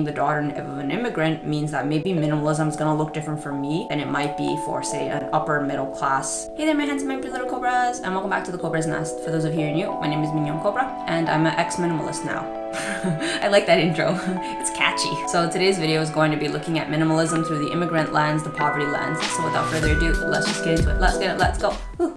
being the daughter of an immigrant means that maybe minimalism is gonna look different for me than it might be for, say, an upper middle class. Hey there, my handsome and pretty little Cobras, and welcome back to the Cobra's Nest. For those of you who are new, my name is Mignon Cobra, and I'm an ex-minimalist now. I like that intro. It's catchy. So today's video is going to be looking at minimalism through the immigrant lens, the poverty lens. So without further ado, let's just get into it. Let's go. Woo.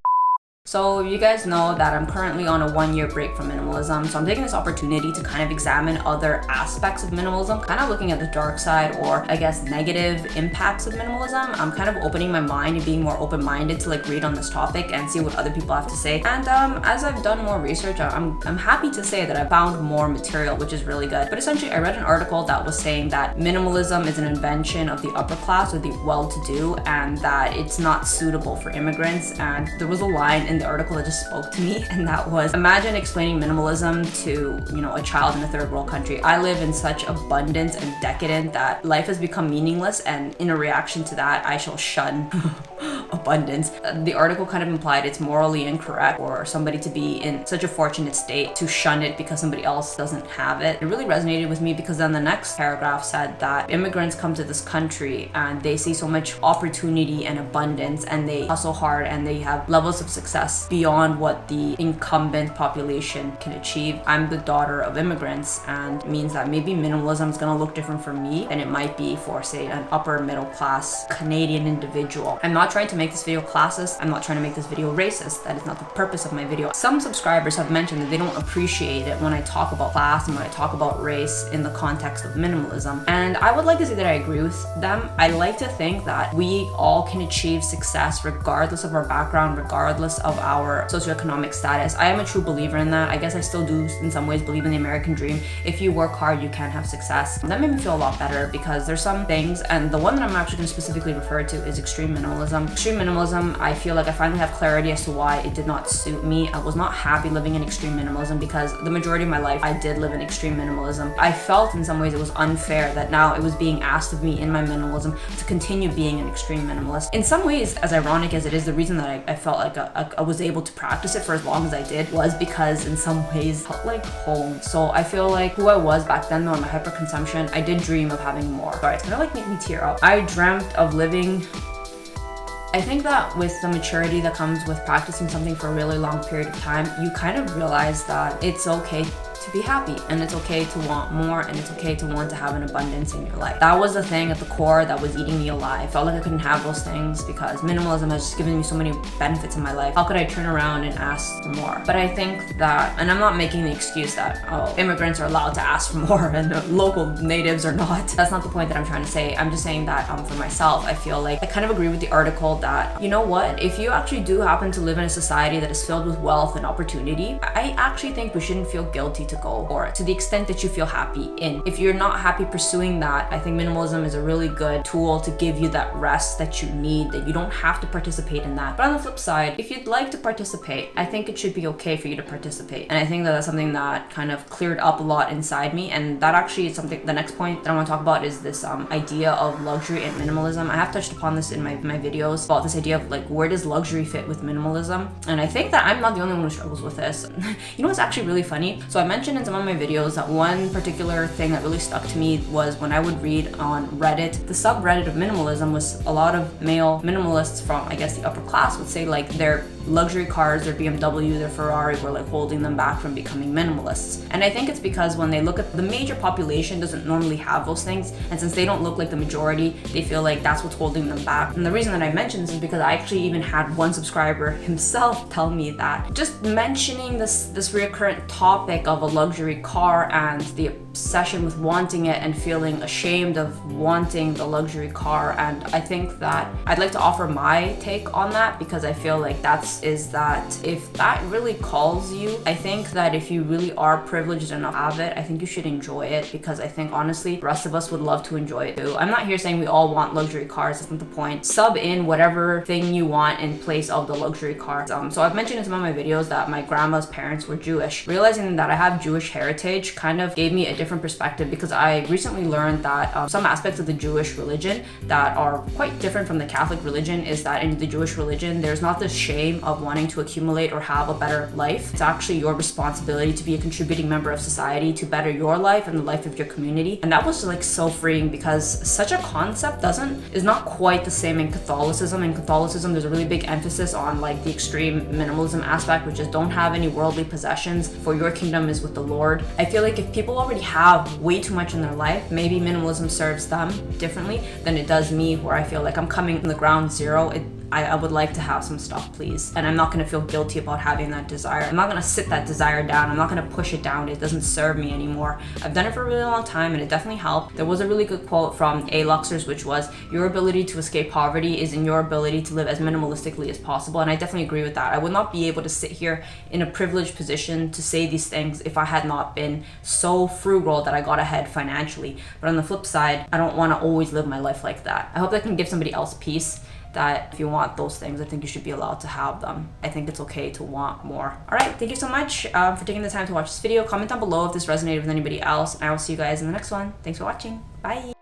So you guys know that I'm currently on a 1-year break from minimalism, so I'm taking this opportunity to kind of examine other aspects of minimalism, kind of looking at the dark side, or I guess negative impacts of minimalism. I'm kind of opening my mind and being more open-minded to like read on this topic and see what other people have to say. And as I've done more research, I'm happy to say that I found more material, which is really good. But essentially, I read an article that was saying that minimalism is an invention of the upper class or the well-to-do, and that it's not suitable for immigrants. And there was a line in the article that just spoke to me, and that was, imagine explaining minimalism to, a child in a third world country. I live in such abundance and decadent that life has become meaningless, and in a reaction to that, I shall shun abundance. The article kind of implied it's morally incorrect for somebody to be in such a fortunate state to shun it because somebody else doesn't have it. It really resonated with me because then the next paragraph said that immigrants come to this country and they see so much opportunity and abundance, and they hustle hard and they have levels of success beyond what the incumbent population can achieve. I'm the daughter of immigrants, and it means that maybe minimalism is gonna look different for me than it might be for, say, an upper middle class Canadian individual. I'm not trying to make this video classist. I'm not trying to make this video racist. That is not the purpose of my video. Some subscribers have mentioned that they don't appreciate it when I talk about class and when I talk about race in the context of minimalism. And I would like to say that I agree with them. I like to think that we all can achieve success regardless of our background, regardless of our socioeconomic status. I am a true believer in that. I guess I still do in some ways believe in the American dream. If you work hard, you can have success. That made me feel a lot better because there's some things, and the one that I'm actually going to specifically refer to is extreme minimalism. Extreme minimalism, I feel like I finally have clarity as to why it did not suit me. I was not happy living in extreme minimalism because the majority of my life I did live in extreme minimalism. I felt in some ways it was unfair that now it was being asked of me in my minimalism to continue being an extreme minimalist. In some ways, as ironic as it is, the reason that I felt like I was able to practice it for as long as I did was because in some ways it felt like home. So I feel like who I was back then, though, in my hyperconsumption, I did dream of having more. Sorry, it's gonna like make me tear up. I dreamt of living. I think that with the maturity that comes with practicing something for a really long period of time, you kind of realize that it's okay to be happy, and it's okay to want more, and it's okay to want to have an abundance in your life. That was the thing at the core that was eating me alive. I felt like I couldn't have those things because minimalism has just given me so many benefits in my life. How could I turn around and ask for more? But I think that, and I'm not making the excuse that, immigrants are allowed to ask for more and local natives are not. That's not the point that I'm trying to say. I'm just saying that for myself, I feel like I kind of agree with the article that, you know what, if you actually do happen to live in a society that is filled with wealth and opportunity, I actually think we shouldn't feel guilty to go for it to the extent that you feel happy in. If you're not happy pursuing that, I think minimalism is a really good tool to give you that rest that you need, that you don't have to participate in that. But on the flip side, if you'd like to participate, I think it should be okay for you to participate. And I think that that's something that kind of cleared up a lot inside me. And that actually is something, the next point that I want to talk about is this idea of luxury and minimalism. I have touched upon this in my videos about this idea of like, where does luxury fit with minimalism? And I think that I'm not the only one who struggles with this. You know what's actually really funny? So I mentioned in some of my videos that one particular thing that really stuck to me was when I would read on Reddit, the subreddit of minimalism was a lot of male minimalists from, I guess, the upper class would say like their luxury cars, their BMW, their Ferrari were like holding them back from becoming minimalists. And I think it's because when they look at the major population doesn't normally have those things, and since they don't look like the majority, they feel like that's what's holding them back. And the reason that I mention this is because I actually even had one subscriber himself tell me that just mentioning this recurrent topic of a luxury car and the obsession with wanting it and feeling ashamed of wanting the luxury car. And I think that I'd like to offer my take on that because I feel like that if that really calls you, I think that if you really are privileged enough to have it, I think you should enjoy it, because I think honestly the rest of us would love to enjoy it too. I'm not here saying we all want luxury cars. That's not the point. Sub in whatever thing you want in place of the luxury car. So I've mentioned in some of my videos that my grandma's parents were Jewish. Realizing that I have Jewish heritage kind of gave me a different different perspective, because I recently learned that some aspects of the Jewish religion that are quite different from the Catholic religion is that in the Jewish religion, there's not this shame of wanting to accumulate or have a better life. It's actually your responsibility to be a contributing member of society to better your life and the life of your community. And that was like so freeing, because such a concept is not quite the same in Catholicism. In Catholicism, there's a really big emphasis on like the extreme minimalism aspect, which is don't have any worldly possessions, for your kingdom is with the Lord. I feel like if people already have way too much in their life, maybe minimalism serves them differently than it does me, where I feel like I'm coming from the ground zero. I would like to have some stuff, please. And I'm not going to feel guilty about having that desire. I'm not going to sit that desire down. I'm not going to push it down. It doesn't serve me anymore. I've done it for a really long time and it definitely helped. There was a really good quote from xoxos, which was, your ability to escape poverty is in your ability to live as minimalistically as possible. And I definitely agree with that. I would not be able to sit here in a privileged position to say these things if I had not been so frugal that I got ahead financially. But on the flip side, I don't want to always live my life like that. I hope that can give somebody else peace, that if you want those things, I think you should be allowed to have them. I think it's okay to want more. All right, thank you so much for taking the time to watch this video. Comment down below if this resonated with anybody else, and I will see you guys in the next one. Thanks for watching. Bye.